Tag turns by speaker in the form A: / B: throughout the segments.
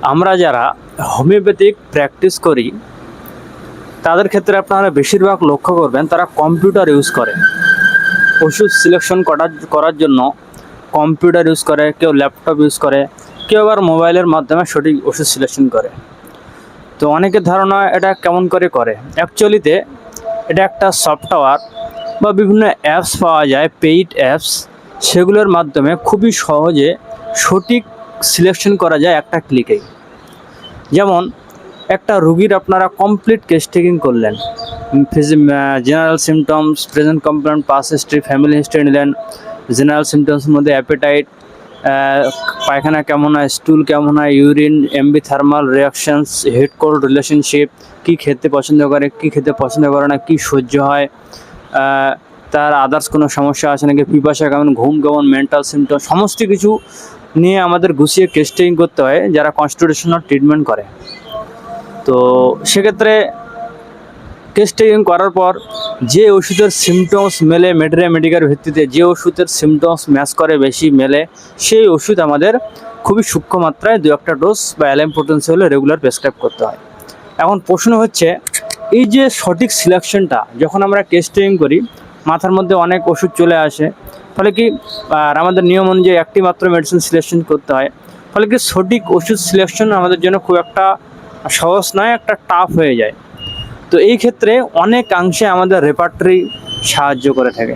A: আমরা যারা homeopathic practice করি তাদের ক্ষেত্রে আপনারা বেশিরভাগ লক্ষ্য করবেন তারা কম্পিউটার ইউজ করে ওষুধ সিলেকশন করার জন্য। কম্পিউটার ইউজ করে, কেউ ল্যাপটপ ইউজ করে, কেউ আবার মোবাইলের মাধ্যমে সঠিক ওষুধ সিলেকশন করে। তো অনেকের ধারণা এটা কেমন করে অ্যাকচুয়ালিতে এটা একটা সফটওয়্যার বা বিভিন্ন অ্যাপস পাওয়া যায়, পেইড অ্যাপস, সেগুলোর মাধ্যমে খুবই সহজে সঠিক সিলেকশন করা যায় একটা ক্লিকেই। যেমন একটা রুগীর আপনারা কমপ্লিট কেস টেকিং করলেন, general symptoms, present complain, past history, family history নিলেন। জেনারেল সিমটমসের মধ্যে অ্যাপেটাইট, পায়খানা কেমন হয়, স্টুল কেমন হয়, ইউরিন, এমবি thermal reactions, heat cold relationship, কী খেতে পছন্দ করে, কী খেতে পছন্দ করে না, কী সহ্য হয়, তার আদার্স কোনো সমস্যা আছে নাকি, পিপাসা কেমন, ঘুম কেমন, মেন্টাল সিমটম, সমস্ত কিছু নিয়ে আমাদের গুছিয়ে কেস টেকিং করতে হয় যারা কনস্টিটিউশনাল ট্রিটমেন্ট করে। তো সেক্ষেত্রে কেস টেকিং করার পর যে ওষুধের সিমটমস মেলে মেডিকের ভিত্তিতে, যে ওষুধের সিমটমস ম্যাচ করে বেশি মেলে, সেই ওষুধ আমাদের খুবই সূক্ষ্ম মাত্রায় 2-1 ডোজ বা অ্যালার্ম পোটেন্সি হলে রেগুলার প্রেসক্রাইব করতে হয়। এখন প্রশ্ন হচ্ছে, এই যে সঠিক সিলেকশনটা যখন আমরা কেস টেকিং করি, মাথার মধ্যে অনেক ওষুধ চলে আসে, ফলে কি আর আমাদের নিয়ম অনুযায়ী একটি মাত্র মেডিসিন সিলেকশন করতে হয়, ফলে কি সঠিক ওষুধ সিলেকশন আমাদের জন্য খুব একটা সহজ নয়, একটা টাফ হয়ে যায়। তো এই ক্ষেত্রে অনেকাংশে আমাদের রেপার্টরি সাহায্য করে থাকে।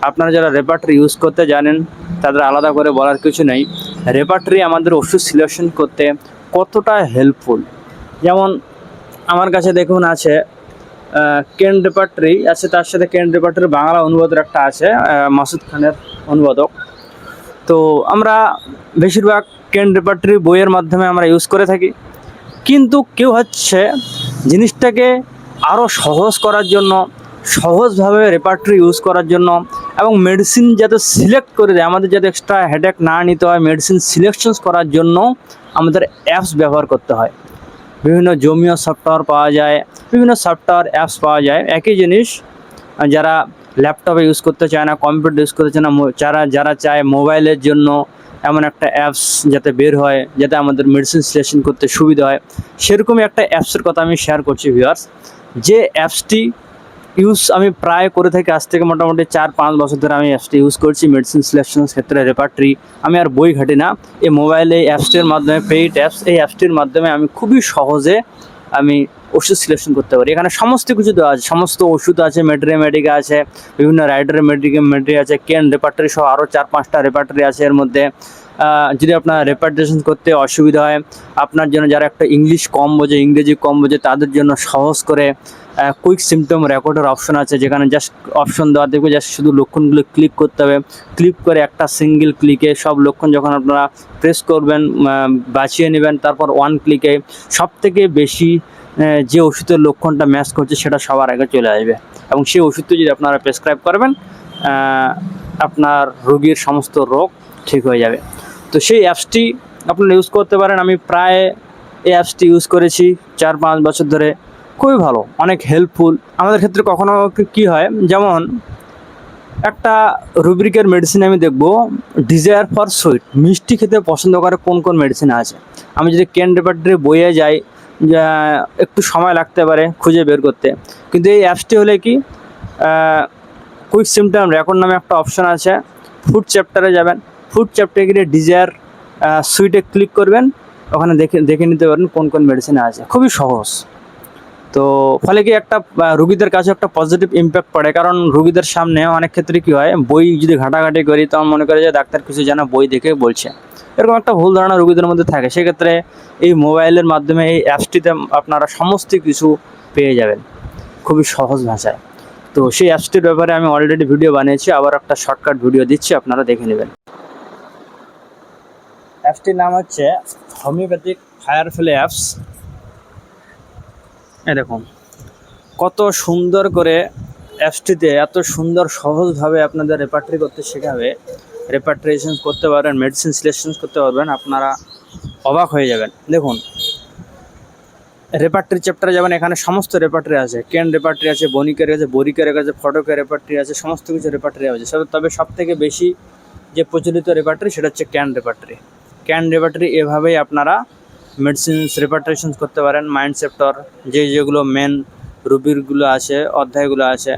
A: আপনারা যারা রেপার্টরি ইউজ করতে জানেন তাদের আলাদা করে বলার কিছু নেই। রেপার্টরি আমাদের ওষুধ সিলেকশন করতে কতটা হেল্পফুল। যেমন আমার কাছে দেখুন আছে কেন রেপার্টরি আছে, তার সাথে কেন রেপার্টরির বাংলা অনুবাদের একটা আছে, মাসুদ খানের অনুবাদক। তো আমরা বেশিরভাগ কেন রেপার্টরি বইয়ের মাধ্যমে আমরা ইউজ করে থাকি, কিন্তু কেউ হচ্ছে জিনিসটাকে আরও সহজ করার জন্য, সহজভাবে রেপার্টরি ইউজ করার জন্য এবং মেডিসিন যাতে সিলেক্ট করে দেয়, আমাদের যাতে এক্সট্রা হেডেক না নিতে হয়, মেডিসিন সিলেকশনস করার জন্য আমাদের অ্যাপস ব্যবহার করতে হয়। বিভিন্ন জমিও সফটওয়্যার পাওয়া যায়, বিভিন্ন সফটওয়্যার অ্যাপস পাওয়া যায়। একই জিনিস যারা ল্যাপটপে ইউজ করতে চায় না, কম্পিউটার ইউজ করতে চায় না, যারা চায় মোবাইলের জন্য এমন একটা অ্যাপস যাতে বের হয়, যাতে আমাদের মেডিসিন সিলেকশন করতে সুবিধা হয়, সেরকমই একটা অ্যাপসের কথা আমি শেয়ার করছি ভিউয়ার্স। যে অ্যাপসটি ইউজ আমি প্রায় করে থাকি, আজ থেকে মোটামুটি 4-5 বছর ধরে আমি অ্যাপসটি ইউজ করছি মেডিসিন সিলেকশনের ক্ষেত্রে। রেপার্টরি আমি আর বই ঘাটি না, এই মোবাইলে এই অ্যাপসটির মাধ্যমে, পেইড অ্যাপস, এই অ্যাপসটির মাধ্যমে আমি খুবই সহজে আমি ওষুধ সিলেকশন করতে পারি। এখানে সমস্ত কিছু দেওয়া আছে, সমস্ত ওষুধ আছে, মেডিকা আছে, বিভিন্ন রাইডারের মেডিকা আছে, কেন রেপার্টরি সহ আরও 4-5টা রেপার্টরি আছে এর মধ্যে। যদি আপনার রেপার্টেশন করতে অসুবিধা হয়, আপনার জন্য যারা একটা ইংরেজি কম বোঝে তাদের জন্য সহজ করে কুইক সিমটম রেকর্ডের অপশন আছে, যেখানে জাস্ট অপশন দেওয়া দেখবে, জাস্ট শুধু লক্ষণগুলো ক্লিক করতে হবে। ক্লিক করে একটা সিঙ্গেল ক্লিকে সব লক্ষণ যখন আপনারা প্রেস করবেন, বাছিয়ে নেবেন, তারপর 1 ক্লিকে সবথেকে বেশি যে ওষুধের লক্ষণটা ম্যাচ করছে সেটা সবার আগে চলে আসবে, এবং সেই ওষুধটা যদি আপনারা প্রেসক্রাইব করবেন, আপনার রোগীর সমস্ত রোগ ঠিক হয়ে যাবে। তো সেই অ্যাপসটি আপনারা ইউজ করতে পারেন। আমি প্রায় এই অ্যাপসটি ইউজ করেছি 4-5 বছর ধরে, খুবই ভালো, অনেক হেল্পফুল আমাদের ক্ষেত্রে। কখনো কি হয়, যেমন একটা রুব্রিকের মেডিসিন আমি দেখব, ডিজায়ার ফর সুইট, মিষ্টি খেতে পছন্দ করে কোন মেডিসিন আছে। আমি যদি কেন রেপার্টরি বইয়ে যাই, একটু সময় লাগতে পারে খুঁজে বের করতে, কিন্তু এই অ্যাপসটি হলে কি, কুইক সিমটম রেকর্ড নামে একটা অপশন আছে, ফুড চ্যাপ্টারে যাবেন, ফুড চ্যাপ্টারে গিয়ে ডিজায়ার সুইটে ক্লিক করবেন, ওখানে দেখে নিতে পারেন কোন মেডিসিন আছে, খুবই সহজ। তো ফলে কি একটা রুগীদের কাছে একটা পজিটিভ ইম্প্যাক্ট পড়ে, কারণ রুগীদের সামনে অনেক ক্ষেত্রে কি হয়, বই যদি ঘাটাঘাটি করি তখন মনে করে যে ডাক্তার কিছু জানা, বই দেখে বলছে, এরকম একটা ভুল ধারণা রুগীদের মধ্যে থাকে। সেক্ষেত্রে এই মোবাইলের মাধ্যমে, এই অ্যাপসটিতে আপনারা সমস্ত কিছু পেয়ে যাবেন খুবই সহজ ভাষায়। তো সেই অ্যাপসটির ব্যাপারে আমি অলরেডি ভিডিও বানিয়েছি, আবার একটা শর্টকাট ভিডিও দিচ্ছি, আপনারা দেখে নেবেন। অ্যাপসটির নাম হচ্ছে হোমিওপ্যাথিক ফায়ারফ্লাই অ্যাপস। দেখুন কত সুন্দর করে অ্যাপসটিতে এত সুন্দর সহজভাবে আপনাদের রেপার্টরি করতে শেখাবে, রেপার্ট্রিয়েশন করতে পারবেন, মেডিসিন সিলেকশন করতে পারবেন, আপনারা অবাক হয়ে যাবেন। দেখুন রেপার্টরি চ্যাপ্টারে যাবেন, এখানে সমস্ত রেপার্টরি আছে, কেন রেপার্টরি আছে, বনিকের আছে, বোরিকের আছে, ফটোকের রেপার্টরি আছে, সমস্ত কিছু রেপার্টরি আছে। তবে সবথেকে বেশি যে প্রচলিত রেপার্টরি সেটা হচ্ছে ক্যান রেপার্টরি। ক্যান রেপার্টরি এভাবেই আপনারা মেডিসিন রেপার্টেশন করতে পারেন। মাইন্ড চ্যাপ্টার যেগুলো মেন রুবিরগুলো আছে, অধ্যায়গুলো আছে,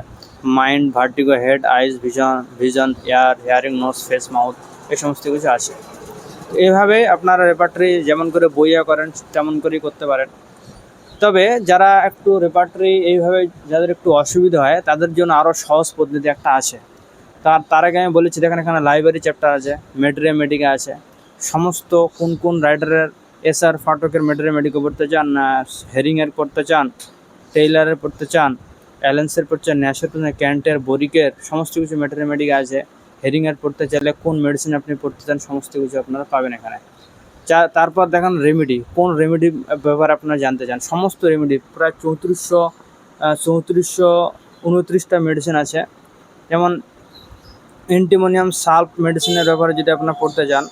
A: mind, vertigo, head, eyes, vision, ear, hearing, nose, face, mouth, এই সমস্ত কিছু আছে। এইভাবে আপনারা রেপার্টরি যেমন করে বইয়া করেন তেমন করেই করতে পারেন। তবে যারা একটু রেপার্টরি এইভাবে যাদের একটু অসুবিধা হয় তাদের জন্য আরও সহজ পদ্ধতি একটা আছে। তার আগে আমি বলেছি, দেখেন এখানে লাইব্রেরি চ্যাপ্টার আছে, মেডিকা আছে, সমস্ত কোন রাইটারের এসআর ফাটকের মেডিকা পড়তে চান, না হেরিংয়ের পড়তে চান, টেইলারের পড়তে চান, অ্যালেন্সের পড়তে চান, ন্যাশের পড়তে চান, ক্যান্টের, বোরিকের, সমস্ত কিছু মেডিকা আছে। হেরিংয়ের পড়তে চাইলে কোন মেডিসিন আপনি পড়তে চান সমস্ত কিছু আপনারা পাবেন এখানে। তারপর দেখেন রেমেডি, কোন রেমেডি ব্যাপারে আপনারা জানতে চান, সমস্ত রেমেডি প্রায় 3429টা মেডিসিন আছে। যেমন অ্যান্টিমোনিয়াম সাল্ফ মেডিসিনের ব্যাপারে যদি আপনারা পড়তে চান,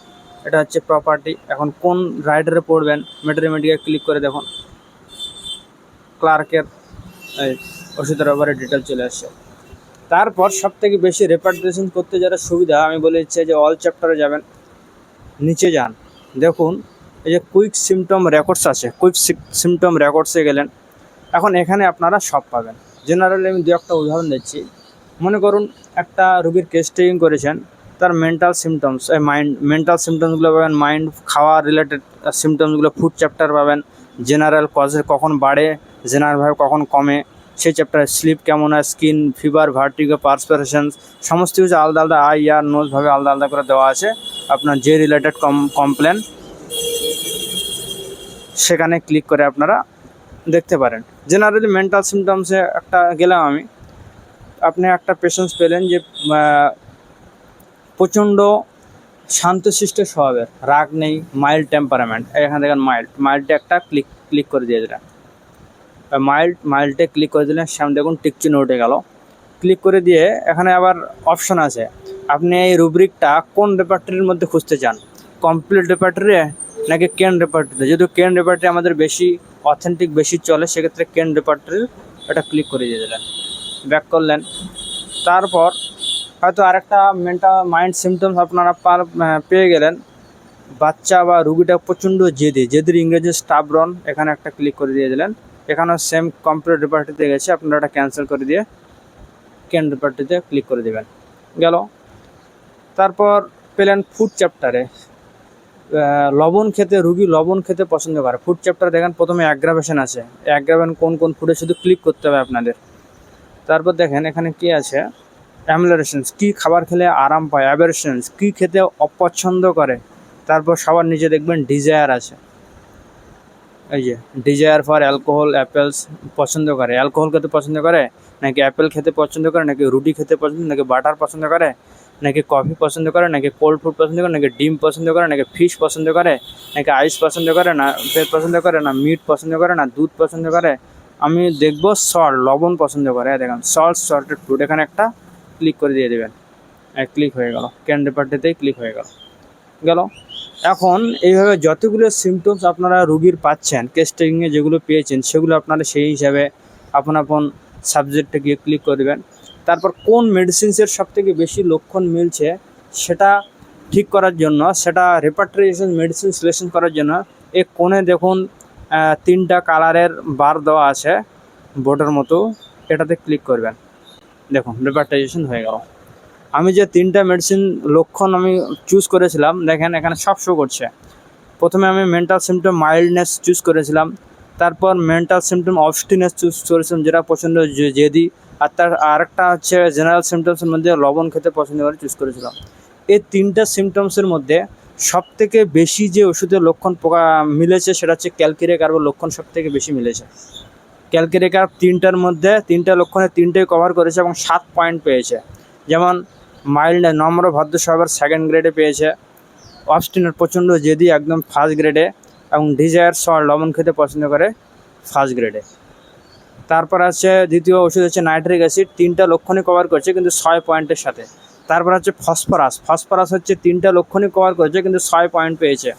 A: এটা হচ্ছে প্রপার্টি। এখন কোন রাইটারে পড়বেন, মেডিকে ক্লিক করে দেখুন, ক্লার্কের ওষুধের ব্যাপারে ডিটেল চলে আসছে। তারপর সবথেকে বেশি রেপার্টেশন করতে যারা সুবিধা, আমি বলে দিচ্ছি যে অল চ্যাপ্টারে যাবেন, নিচে যান, দেখুন এই যে কুইক সিমটম রেকর্ডস আছে, কুইক সিমটম রেকর্ডসে গেলেন। এখন এখানে আপনারা সব পাবেন। জেনারেলি আমি দু একটা উদাহরণ দিচ্ছি। মনে করুন একটা রোগীর কেস টেকিং করেছেন, তার মেন্টাল সিমটমসগুলো পাবেন, মাইন্ড, খাওয়া রিলেটেড সিমটমসগুলো ফুড চ্যাপ্টার পাবেন, জেনারেল কজে কখন বাড়ে, জেনারেলভাবে কখন কমে সেই চ্যাপ্টারে, স্লিপ কেমন হয়, স্কিন, ফিভার, ভার্টিগো, পার্সপিরেশন, সমস্ত কিছু আলাদা আলাদা আই আর নোজভাবে আলাদা আলাদা করে দেওয়া আছে। আপনার যে রিলেটেড কমপ্লেন সেখানে ক্লিক করে আপনারা দেখতে পারেন। জেনারেলি মেন্টাল সিমটমসে একটা গেলাম আমি, আপনি একটা পেশেন্ট পেলেন যে প্রচণ্ড শান্তশিষ্ট স্বভাবের, রাগ নেই, মাইল্ড টেম্পারামেন্ট, এখানে দেখেন মাইল্ডে একটা ক্লিক করে দিয়ে দিলেন, মাইল্ডে ক্লিক করে দিলেন, সামনে দেখুন টিক চিহ্ন উঠে গেল। ক্লিক করে দিয়ে এখানে আবার অপশন আছে, আপনি এই রুব্রিকটা কোন রেপার্টরির মধ্যে খুঁজতে চান, কমপ্লিট রেপার্টরি নাকি কেন রেপার্টরিতে। যেহেতু কেন রেপার্টরি আমাদের বেশি অথেন্টিক, বেশি চলে, সেক্ষেত্রে কেন রেপার্টরির এটা ক্লিক করে দিয়ে দিলেন, ব্যাক করলেন। তারপর হয়তো আরেকটা মাইন্ড সিমটমস আপনারা পেয়ে গেলেন, বাচ্চা বা রুগীটা প্রচণ্ড জেদির ইংরেজি স্টাবরন, এখানে একটা ক্লিক করে দিয়ে দিলেন। এখানেও সেম কমপ্লিট রেপার্টরিতে গেছে, আপনারা এটা ক্যান্সেল করে দিয়ে কেন রেপার্টরিতে ক্লিক করে দেবেন, গেল। তারপর পেলেন ফুড চ্যাপ্টারে, রুগী লবণ খেতে পছন্দ করে। ফুড চ্যাপ্টারে দেখেন প্রথমে অ্যাগ্রাভেশন আছে, কোন ফুডে শুধু ক্লিক করতে হবে আপনাদের। তারপর দেখেন এখানে কি আছে, অ্যামলারেশনস, কী খাবার খেলে আরাম পায়, অ্যাভারশনস, কী খেতে অপছন্দ করে। তারপর সবার নিচে দেখবেন ডিজায়ার আছে, এই যে ডিজায়ার ফর অ্যালকোহল, অ্যাপেলস পছন্দ করে, অ্যালকোহল খেতে পছন্দ করে, নাকি অ্যাপেল খেতে পছন্দ করে, নাকি রুটি খেতে পছন্দ, নাকি বাটার পছন্দ করে, নাকি কফি পছন্দ করে, নাকি কোল্ড ফুড পছন্দ করে, নাকি ডিম পছন্দ করে, নাকি ফিশ পছন্দ করে, নাকি আইস পছন্দ করে, না পেট পছন্দ করে, না মিট পছন্দ করে, না দুধ পছন্দ করে। আমি দেখবো লবণ পছন্দ করে, দেখেন সল্টেড ফুড, এখানে একটা ক্লিক করে দিয়ে দেবেন, ক্লিক হয়ে গেল, ক্যান রেপার্টিতেই ক্লিক হয়ে গেল। এখন এইভাবে যতগুলো সিমটমস আপনারা রুগীর পাচ্ছেন, কেস টেকিংয়ে যেগুলো পেয়েছেন, সেগুলো আপনারা সেই হিসাবে আপন সাবজেক্টে গিয়ে ক্লিক করবেন। তারপর কোন মেডিসিনসের সবথেকে বেশি লক্ষণ মিলছে সেটা ঠিক করার জন্য, সেটা রেপার্টরিজেশন মেডিসিন সিলেকশন করার জন্য এই কোণে দেখুন 3টা কালারের বার দেওয়া আছে বোর্ডের মতো, এটাতে ক্লিক করবেন, দেখুন রেপার্টাইজেশন হয়ে গেল। আমি যে 3টা মেডিসিন লক্ষণ আমি চুজ করেছিলাম, দেখেন এখানে সব শো করছে। প্রথমে আমি মেন্টাল সিমটম মাইল্ডনেস চুজ করেছিলাম, তারপর মেন্টাল সিমটম অবস্টিনেস চুজ করেছিলাম, যেটা প্রচণ্ড জেদি, আর তার আরেকটা হচ্ছে জেনারেল সিমটমসের মধ্যে লবণ খেতে পছন্দ করে চুজ করেছিলাম। এই 3টা সিমটমসের মধ্যে সবথেকে বেশি যে ওষুধের লক্ষণ মিলেছে সেটা হচ্ছে ক্যালকিরেকার্বের লক্ষণ সবথেকে বেশি মিলেছে। ক্যালকিরেকার্ব 3টার মধ্যে 3টা লক্ষণে 3টাই কভার করেছে এবং 7 পয়েন্ট পেয়েছে। যেমন মাইল্ড নম্র ভদ্র স্বভাবের 2nd গ্রেডে পেয়েছে, অবস্টিনেট প্রচণ্ড জেদি একদম 1st গ্রেডে, এবং ডিজায়ার লবণ খেতে পছন্দ করে 1st গ্রেডে। তারপর আছে দ্বিতীয় ওষুধ হচ্ছে নাইট্রিক অ্যাসিড, 3টা লক্ষণই কভার করছে কিন্তু 6 পয়েন্টের সাথে। তারপর হচ্ছে ফসফরাস হচ্ছে 3টা লক্ষণই কভার করেছে কিন্তু 6 পয়েন্ট পেয়েছে।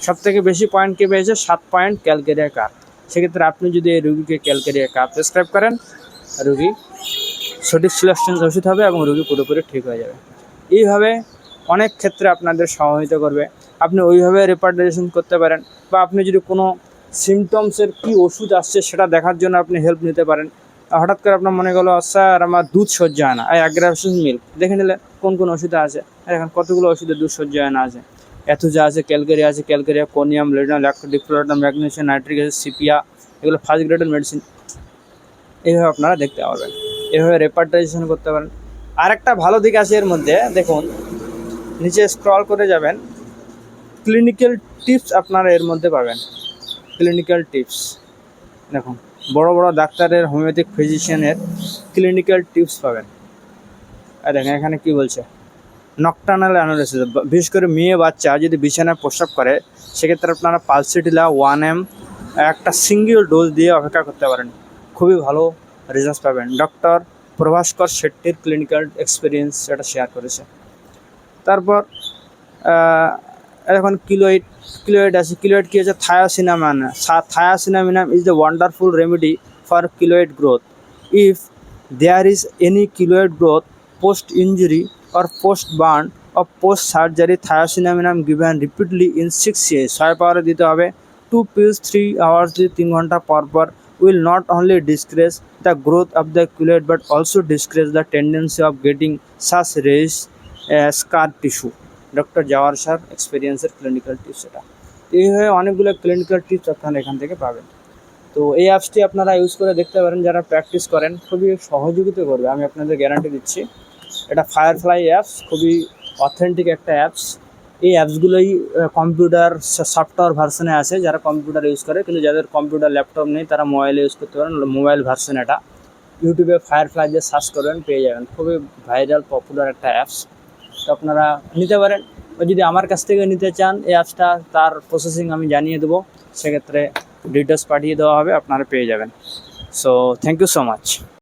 A: সবথেকে বেশি পয়েন্ট কে পেয়েছে, 7 পয়েন্ট ক্যালকেরিয়া কার্ব। সেক্ষেত্রে আপনি যদি এই রুগীকে ক্যালকেরিয়া কার্ব প্রেসক্রাইব করেন, রুগী সঠিক সিলেকশন ওষুধ হবে এবং রুগী পুরোপুরি ঠিক হয়ে যাবে। এইভাবে অনেক ক্ষেত্রে আপনাদের সহায়তা করবে। আপনি ওইভাবে রেপার্টাইজেশন করতে পারেন। বা আপনি যদি কোনো সিমটমসের কী ওষুধ আসছে সেটা দেখার জন্য আপনি হেল্প নিতে পারেন। হঠাৎ করে আপনার মনে গেলো স্যার আমার দুধ সহ্য হয় না, অ্যাগ্রাসন মিল্ক দেখে নিলে কোন কোন ওষুধে আছে, এখন কতগুলো ওষুধে দুধ সহ্য হয় না আছে, অ্যাথোজা আছে, ক্যালকেরিয়া, কোনিয়াম, লেডিনাম, ল্যাক্টোডিক্লোরাটাম, ম্যাগনেসিয়াম, নাইট্রিক অ্যাসিড, সিপিয়া, এগুলো ফার্স্ট গ্রেডের মেডিসিন। এইভাবে আপনারা দেখতে পারবেন, এভাবে রেপার্টাইজেশন করতে পারেন। আরেকটা ভালো দিক আছে এর মধ্যে, দেখুন নিচে স্ক্রল করে যাবেন, ক্লিনিক্যাল টিপস আপনারা এর মধ্যে পাবেন। ক্লিনিক্যাল টিপস দেখুন, বড় বড় ডাক্তারের, হোমিওপ্যাথিক ফিজিশিয়ানের ক্লিনিক্যাল টিপস পাবেন। আর দেখেন এখানে কি বলছে, নকটার্নাল অ্যানালিসিস, বিশেষ করে মেয়ে বাচ্চা যদি বিছানায় প্রস্রাব করে সেক্ষেত্রে আপনারা পালসিটিলা 1 ml একটা সিঙ্গেল ডোজ দিয়ে অপেক্ষা করতে পারেন, খুবই ভালো রেজাল্ট পাবেন। ডক্টর প্রভাস্কর শেট্টির ক্লিনিক্যাল এক্সপিরিয়েন্স এটা শেয়ার করেছে। তারপর এখন কিলোয়েড আছে। কিলোয়েড কী হচ্ছে, thiosinaminum is the wonderful remedy for keloid growth. If there is any keloid growth post injury or post burn or post surgery, thiacinamide given repeatedly in 6 years 6 পাওয়ারে দিতে হবে। 2 pills 3 hours 3 ঘন্টা পর will not only decrease the growth of the keloid but also decrease the tendency of getting such raised scar tissue। Doctor Jawahar Shah এক্সপিরিয়েন্সের clinical tips এটা। এইভাবে অনেকগুলো clinical tips আপনারা এখান থেকে পাবেন। তো এই অ্যাপসটি আপনারা ইউজ করে দেখতে পারেন, যারা প্র্যাকটিস করেন খুবই সহযোগিতা করবে, আমি আপনাদের গ্যারান্টি দিচ্ছি। এটা ফায়ারফ্লাই অ্যাপস, খুবই অথেন্টিক একটা অ্যাপস। এই অ্যাপসগুলোই কম্পিউটার সফটওয়্যার ভার্সনে আছে, যারা কম্পিউটার ইউজ করে, কিন্তু যাদের কম্পিউটার ল্যাপটপ নেই তারা মোবাইলে ইউজ করতে পারেন, মোবাইল ভার্সন এটা। ইউটিউবে ফায়ারফ্লাই দিয়ে সার্চ করবেন, পেয়ে যাবেন, খুবই ভাইরাল পপুলার একটা অ্যাপস। তো আপনারা নিতে পারেন, যদি আমার কাছ থেকে নিতে চান এই অ্যাপসটা, তার প্রসেসিং আমি জানিয়ে দেবো, সেক্ষেত্রে ডিটেলস পাঠিয়ে দেওয়া হবে, আপনারা পেয়ে যাবেন। So thank you so much.